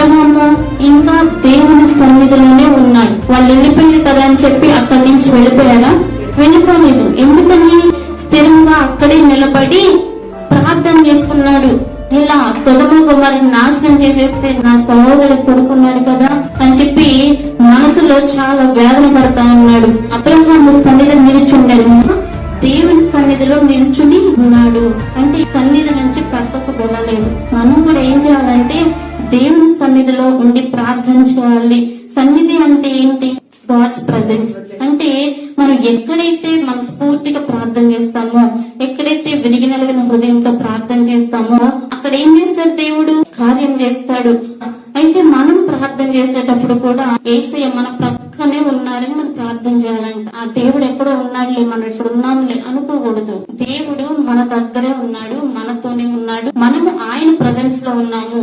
అబ్రహాము ఇంకా దేవుని సన్నిధిలోనే ఉన్నాడు. వాళ్ళు వెళ్ళిపోయారు కదా అని చెప్పి అక్కడి నుంచి వెళ్ళిపోయారా? వెళ్ళిపోలేదు. ఎందుకని? స్థిరంగా అక్కడే నిలబడి ప్రార్థన చేస్తున్నాడు. ఇలా సొదొమ గొమొర్రాని నాశనం చేసేస్తే నా సహోదరు కొడుకున్నాడు కదా అని చెప్పి మనసులో చాలా వేదన పడతా ఉన్నాడు. అబ్రహాము సన్నిధిలో నిలుచుండేను, దేవుని సన్నిధిలో నిల్చుని ఉన్నాడు. అంటే సన్నిధి నుంచి పక్కకు వెళ్ళలేదు. మనం కూడా ఏం చేయాలంటే దేవుని సన్నిధిలో ఉండి ప్రార్థన చేయాలి. సన్నిధి అంటే ఏంటి? God's presence. అంటే మనం ఎక్కడైతే మనస్ఫూర్తిగా ప్రార్థన చేస్తామో, ఎక్కడైతే విరిగినలిగిన హృదయంతో ప్రార్థన చేస్తామో అక్కడ ఏం చేస్తాడు? దేవుడు కార్యం చేస్తాడు. అయితే మనం ప్రార్థన చేసేటప్పుడు కూడా యేసయ్య మన ప్రక్కనే ఉన్నారని మనం ప్రార్థన చేయాలంట. ఆ దేవుడు ఎక్కడో ఉన్నాడులే, మనం ఇక్కడ ఉన్నాంలే అనుకోకూడదు. దేవుడు మన దగ్గరే ఉన్నాడు, మనతోనే ఉన్నాడు. మనము ఆయన ప్రజెన్స్ లో ఉన్నాము.